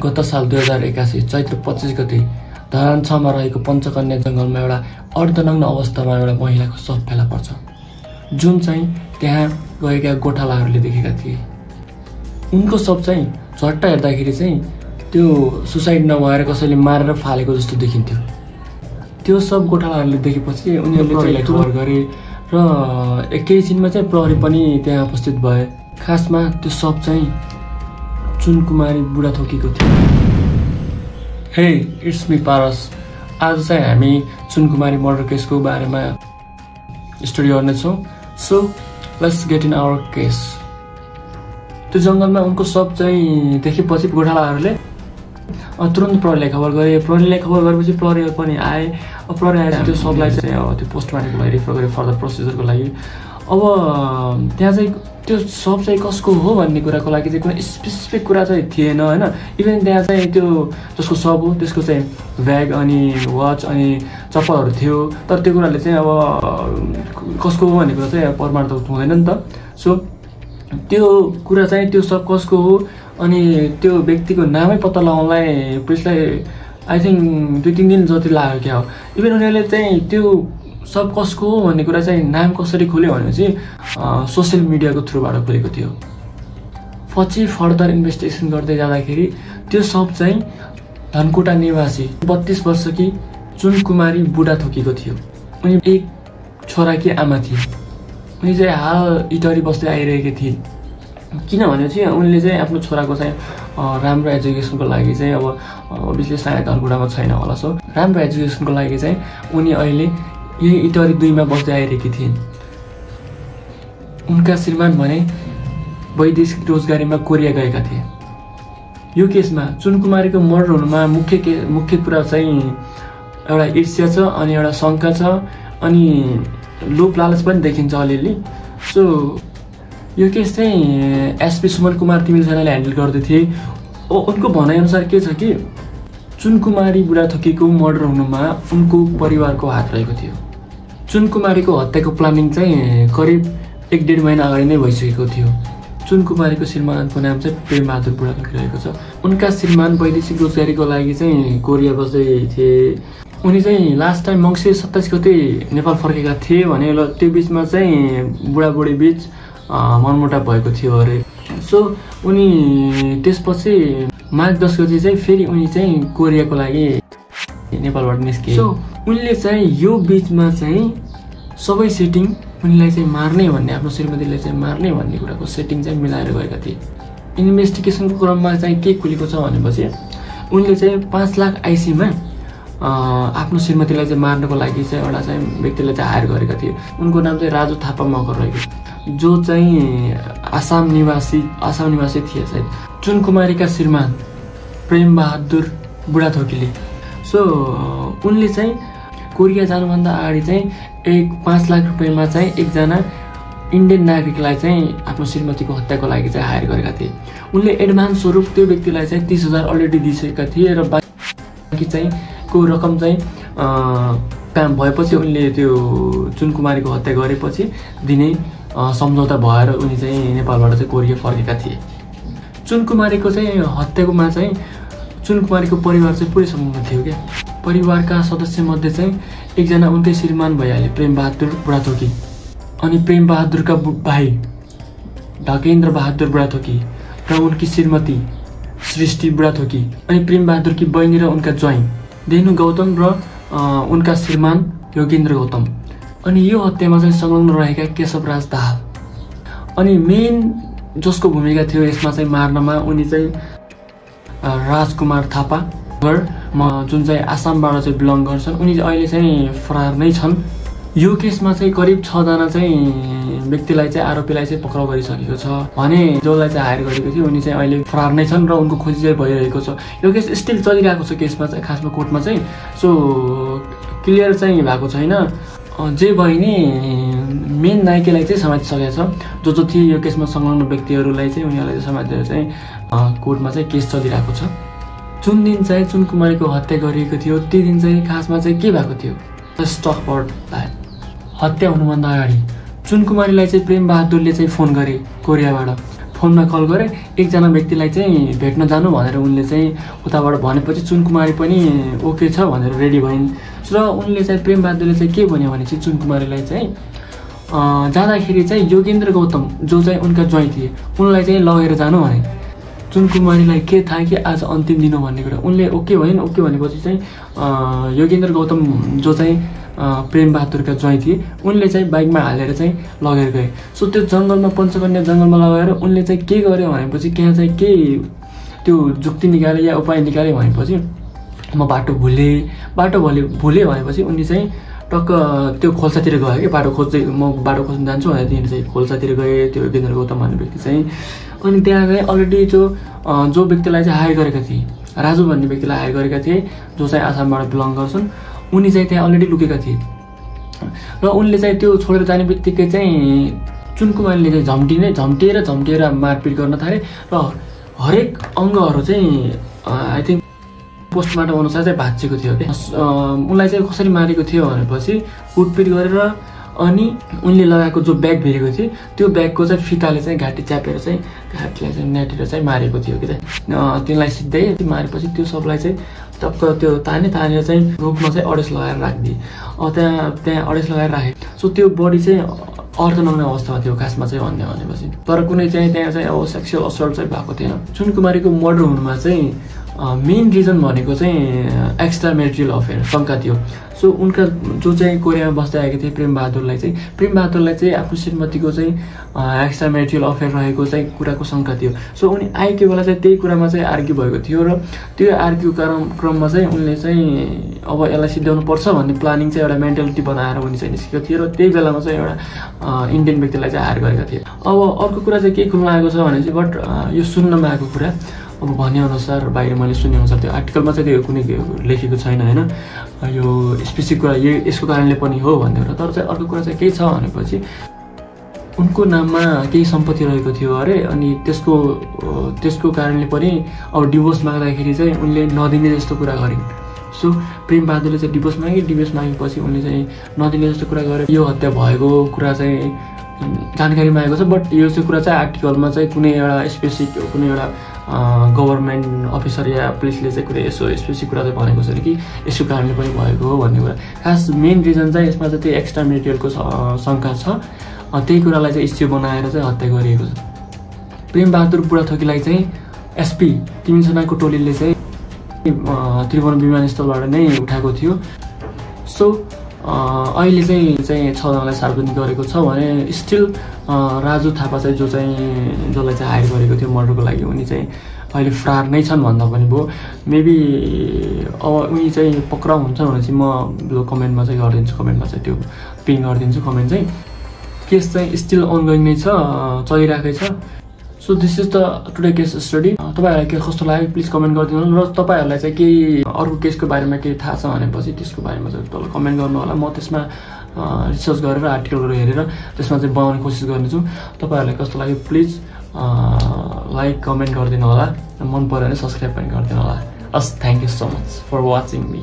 गत साल 2081 चैत्र 25 गते धरान 6 मा रहेको पञ्चकन्या जङ्गलमा एउटा अर्धनग्न अवस्थामा एउटा महिलाको शव फेला पर्छ, जुन चाहिँ त्यहाँ गएका गोठालाहरूले देखेका थिए। उनको शव चाहिँ झट्ट हेर्दाखेरि चाहिँ त्यो सुसाइड नभएर कसैले मारेर फालेको जस्तो देखिन्थ्यो। त्यो शव गोठालाहरूले देखेपछि उनीहरूले त्यसलाई खबर गरे र एकैछिनमा चाहिँ प्रहरी पनि त्यहाँ उपस्थित भए। खासमा त्यो शव चाहिँ चुनकुमारी बुढाथोकीको थियो। हे, इट्स मी पारस। आज चाहिँ हामी चुनकुमारी मर्डर केसको बारेमा स्टडी गर्नेछौँ। So let's get in our case. त्यो जङ्गलमा उनको शव चाहिँ देखेपछि गोठालाहरूले तुरन्त प्रहरीलाई खबर गरे। प्रहरीलाई खबर गरेपछि प्रहरीहरू पनि आए। प्रहरी आएर त्यो शवलाई चाहिँ त्यो पोस्टमार्टमको लागि रिफर गरे फर्दर प्रोसिजरको लागि। अब त्यहाँ चाहिँ त्यो शव चाहिँ कसको हो भन्ने कुराको लागि चाहिँ कुनै स्पेसिफिक कुरा चाहिँ थिएन होइन। इभन त्यहाँ चाहिँ त्यो जसको शव हो त्यसको चाहिँ ब्याग अनि वाच अनि चप्पलहरू थियो, तर त्यो कुराले चाहिँ अब कसको हो भन्ने कुरा चाहिँ प्रमाण त हुँदैन नि त। सो त्यो कुरा चाहिँ त्यो शव कसको हो अनि त्यो व्यक्तिको नामै पत्ता लगाउनलाई पुलिसलाई आई थिङ्क 2-3 दिन जति लाग्यो क्या हो। इभन उनीहरूले चाहिँ त्यो सब कसको हो भन्ने कुरा चाहिँ नाम कसरी खोल्यो भनेपछि सोसियल मिडियाको थ्रुबाट खोलेको थियो। पछि फर्दर इन्भेस्टिगेसन गर्दै जाँदाखेरि त्यो सब चाहिँ धनकुटा निवासी 32 वर्षकी चुनकुमारी बुढाथोकीको थियो। उनी एक छोराकी आमा थिए। उनी चाहिँ हाल इटरी बस्दै आइरहेकी थिइन्। किनभने चाहिँ उनले चाहिँ आफ्नो छोराको चाहिँ राम्रो एजुकेसनको लागि चाहिँ अब अभियसली सायद धनकुटामा छैन होला, सो राम्रो एजुकेसनको लागि चाहिँ उनी अहिले यही इटरी 2 मा बस्दै आइरहेकी थिइन्। उनका श्रीमान भने वैदेशिक रोजगारीमा कोरिया गएका थिए। यो केसमा चुनकुमारीको मर्डर हुनुमा मुख्य कुरा चाहिँ एउटा ईर्ष्या छ अनि एउटा शङ्का छ अनि लोभ लालच पनि देखिन्छ अलिअलि। सो यो केस चाहिँ एसपी सुमन कुमार तिमिल सेनाले ह्यान्डल गर्दै थिए। उनको भनाइअनुसार के छ कि चुनकुमारी बुढाथोकीको मर्डर हुनुमा उनको परिवारको हात रहेको थियो। चुनकुमारीको हत्याको प्लानिङ चाहिँ करिब 1-1.5 महिना अगाडि नै भइसकेको थियो। चुनकुमारीको श्रीमानको नाम चाहिँ प्रेम बहादुर बुढाथोकी रहेको छ। उनका श्रीमान वैदेशिक रोजगारीको लागि चाहिँ कोरिया बस्दै थिए। उनी चाहिँ लास्ट टाइम मङ्सिर 27 गते नेपाल फर्केका थिए भने त्यो बिचमा चाहिँ बुढाबुढी बिच मनमुटाव भएको थियो अरे। सो उनी त्यसपछि माघ 10 गते चाहिँ फेरि उनी चाहिँ कोरियाको लागि नेपालबाट निस्के। सो उनले चाहिँ यो बिचमा चाहिँ सबै सेटिङ उनीलाई चाहिँ मार्ने भन्ने, आफ्नो श्रीमतीलाई चाहिँ मार्ने भन्ने कुराको सेटिङ चाहिँ मिलाएर गएका थिए। इन्भेस्टिगेसनको क्रममा चाहिँ के खुलेको छ भनेपछि उनले चाहिँ 5 लाख आइसीमा आफ्नो श्रीमतीलाई चाहिँ मार्नको लागि चाहिँ एउटा चाहिँ व्यक्तिलाई चाहिँ हायर गरेका थिए। उनको नाम चाहिँ राजु थापा मगर रहेको, जो चाहिँ आसाम निवासी थिए सायद। चुनकुमारीका श्रीमान प्रेम बहादुर बुढाथोकीले सो उनले चाहिँ कोरिया जानुभन्दा अगाडि चाहिँ 5 लाख रुपियाँमा चाहिँ एकजना इन्डियन नागरिकलाई चाहिँ आफ्नो श्रीमतीको हत्याको लागि चाहिँ हायर गरेका थिए। उनले एडभान्स स्वरूप त्यो व्यक्तिलाई चाहिँ 30,000 अलरेडी दिइसकेका थिए र बाँकी चाहिँ को रकम चाहिँ काम भएपछि उनले त्यो चुनकुमारीको हत्या गरेपछि दिने सम्झौता भएर उनी चाहिँ नेपालबाट चाहिँ कोरिया फर्केका थिए। चुनकुमारीको चाहिँ हत्याकोमा चाहिँ चुनकुमारीको परिवार चाहिँ पुरै संलग्न थियो क्या। परिवारका सदस्यमध्ये चाहिँ एकजना उनकै श्रीमान भइहाले प्रेम बहादुर बुढाथोकी, अनि प्रेम बहादुरका भाइ ढकेन्द्र बहादुर बुढाथोकी र उनकी श्रीमती सृष्टि बुढाथोकी, अनि प्रेम बहादुरकी बहिनी र उनका ज्वाइँ देनु गौतम र उनका श्रीमान योगेन्द्र गौतम। अनि यो हत्यामा चाहिँ संलग्न रहेका केशवराज दाहाल। अनि मेन जसको भूमिका थियो यसमा चाहिँ मार्नमा उनी चाहिँ राजकुमार थापा जुन चाहिँ आसामबाट चाहिँ बिलङ गर्छन्। उनी अहिले चाहिँ फरार नै छन्। यो केसमा चाहिँ करिब 6 जना चाहिँ व्यक्तिलाई चाहिँ आरोपीलाई चाहिँ पक्राउ गरिसकेको छ भने जसलाई चाहिँ हायर गरेको थियो उनी चाहिँ अहिले फरार नै छन् र उनको खोजी चाहिँ भइरहेको छ। यो केस स्टिल चलिरहेको छ केसमा चाहिँ खासमा कोर्टमा चाहिँ। सो क्लियर चाहिँ भएको छैन। जे भए नि मेन नायिकालाई चाहिँ समातिसकेको छ। जो थिए यो केसमा संलग्न व्यक्तिहरूलाई चाहिँ उनीहरूलाई समातेर चाहिँ कोर्टमा चाहिँ केस चलिरहेको छ। जुन दिन चाहिँ चुनकुमारीको हत्या गरिएको थियो त्यो दिन चाहिँ खासमा चाहिँ के भएको थियो, स्टक अबाउट द्याट। हत्या हुनुभन्दा अगाडि चुनकुमारीलाई चाहिँ प्रेम बहादुरले चाहिँ फोन गरे कोरियाबाट। फोनमा कल गरे एकजना व्यक्तिलाई चाहिँ भेट्न जानु भनेर उनले चाहिँ उताबाट भनेपछि चुनकुमारी पनि ओके छ भनेर रेडी भइन् र उनले चाहिँ प्रेमबहादुरले चाहिँ के भन्यो भने चाहिँ चुनकुमारीलाई चाहिँ जाँदाखेरि चाहिँ योगेन्द्र गौतम जो चाहिँ उनका ज्वाइँ थिए उनलाई चाहिँ लगेर जानु भने चुनकुमारीलाई के थाहा कि आज अन्तिम दिन हो भन्ने कुरा उनले ओके भइन् ओके भनेपछि चाहिँ योगेन्द्र गौतम जो चाहिँ प्रेमबहादुरका ज्वाइँ थिए उनले चाहिँ बाइकमा हालेर चाहिँ लगेर गए सो त्यो जङ्गलमा पञ्चकन्या जङ्गलमा लगेर उनले चाहिँ के गर्यो भनेपछि त्यहाँ चाहिँ के त्यो जुक्ति निकाले या उपाय निकाले भनेपछि म बाटो भुले भनेपछि उनले चाहिँ टक्क त्यो खोल्सातिर गयो कि बाटो खोज्दै म बाटो खोज्न जान्छु भनेर तिनीहरू चाहिँ खोल्सातिर गए त्यो योगेन्द्र गौतम भन्ने व्यक्ति चाहिँ अनि त्यहाँ गए अलरेडी जो व्यक्तिलाई चाहिँ हायर गरेका थिए राजु भन्ने व्यक्तिलाई हायर गरेका थिए जो चाहिँ आसामबाट बिलङ गर्छन् उनी चाहिँ त्यहाँ अलरेडी लुकेका थिए र उनले चाहिँ त्यो छोडेर जाने बित्तिकै चाहिँ चुनकुमारीले चाहिँ झम्टिएर मारपिट गर्न थाले र हरेक अङ्गहरू चाहिँ आई थिङ्क पोस्टमार्टम अनुसार चाहिँ भाँचिएको थियो कि उनलाई चाहिँ कसरी मारेको थियो भनेपछि कुटपिट गरेर अनि उनले लगाएको जो ब्याग भिरेको थियो त्यो ब्यागको चाहिँ फिताले चाहिँ घाँटी च्यापेर चाहिँ घाँटीलाई चाहिँ न्याटेर चाहिँ मारेको थियो कि त्यसलाई सिधै मारेपछि त्यो सबलाई चाहिँ टक्क त्यो तानेर चाहिँ रुखमा चाहिँ अडेस लगाएर राखिदिए त्यहाँ अडेस लगाएर राखे सो त्यो बडी चाहिँ अर्धनग्न अवस्थामा थियो खासमा चाहिँ भनेपछि तर कुनै चाहिँ त्यहाँ चाहिँ अब सेक्सुअल असल्ट चाहिँ भएको थिएन चुनकुमारीको मर्डर हुनुमा चाहिँ मेन रिजन भनेको चाहिँ एक्स्ट्रा म्यारिटल अफेयर शङ्का थियो सो उनका जो चाहिँ कोरियामा बस्दै आएका थिए प्रेमबहादुरलाई चाहिँ आफ्नो श्रीमतीको चाहिँ एक्स्ट्रा म्यारिटल अफेयर रहेको चाहिँ कुराको शङ्का थियो सो उनी आएकै बेला चाहिँ त्यही कुरामा चाहिँ आर्ग्यु भएको थियो र त्यो आर्ग्यु क्रममा चाहिँ उनले चाहिँ अब यसलाई सिद्ध्याउनु पर्छ भन्ने प्लानिङ चाहिँ एउटा मेन्टालिटी बनाएर उनी चाहिँ निस्केको थियो र त्यही बेलामा चाहिँ एउटा इन्डियन व्यक्तिलाई चाहिँ हायर गरेका थिए अब अर्को कुरा चाहिँ के खुल्न आएको छ भने चाहिँ बट यो सुन्नमा आएको कुरा अब भनेअनुसार बाहिर मैले सुनेअनुसार त्यो आर्टिकलमा चाहिँ त्यो कुनै लेखेको छैन होइन यो स्पेसिफिक कुरा यसको कारणले पनि हो भन्ने कुरा तर चाहिँ अर्को कुरा चाहिँ के छ भनेपछि उनको नाममा केही सम्पत्ति रहेको थियो अरे अनि त्यसको कारणले पनि अब डिभोर्स माग्दाखेरि चाहिँ उनले नदिने जस्तो कुरा गरिन् सो प्रेमबहादुरले चाहिँ डिभोर्स मागेपछि उनले चाहिँ नदिने जस्तो कुरा गरे यो हत्या भएको कुरा चाहिँ जानकारी मागेको छ बट यो चाहिँ कुरा चाहिँ आर्टिकलमा चाहिँ कुनै एउटा स्पेसिफिक कुनै एउटा गभर्मेन्ट अफिसर या पुलिसले चाहिँ कुनै यसो स्पेसिफिक कुरा चाहिँ भनेको छैन कि यसको कारणले पनि भएको हो भन्ने कुरा खास मेन रिजन चाहिँ यसमा चाहिँ त्यो एक्स्ट्रा मेटेरियलको शङ्का छ त्यही कुरालाई चाहिँ इस्यु बनाएर चाहिँ हत्या गरिएको छ प्रेमबहादुर बुढाथोकीलाई चाहिँ एसपी तिमीजनाको टोलीले चाहिँ त्रिभुवन विमानस्थलबाट नै उठाएको थियो सो अहिले चाहिँ 6 जनालाई सार्वजनिक गरेको छ भने स्टिल राजु थापा चाहिँ जसलाई चाहिँ हायर गरेको थियो मर्डरको लागि उनी चाहिँ अहिले फरार नै छन् भन्दा पनि भयो मेबी अब उनी चाहिँ पक्राउ हुन्छ भने चाहिँ म कमेन्टमा चाहिँ गरिदिन्छु कमेन्टमा चाहिँ त्यो पिन गरिदिन्छु कमेन्ट चाहिँ केस चाहिँ स्टिल अनगोइङ नै छ चलिरहेकै छ so this is the today case study तपाईँहरूलाई के कस्तो लाग्यो प्लिज कमेन्ट गरिदिनु र तपाईँहरूलाई चाहिँ केही अर्को केसको बारेमा केही थाहा छ भनेपछि त्यसको बारेमा चाहिँ तल कमेन्ट गर्नु होला म त्यसमा रिसर्च गरेर आर्टिकलहरू हेरेर त्यसमा चाहिँ बनाउने कोसिस गर्नेछु तपाईँहरूलाई कस्तो लाग्यो प्लिज लाइक कमेन्ट गरिदिनु होला मन पऱ्यो भने सब्सक्राइब पनि गरिदिनु होला हस् thank you so much for watching me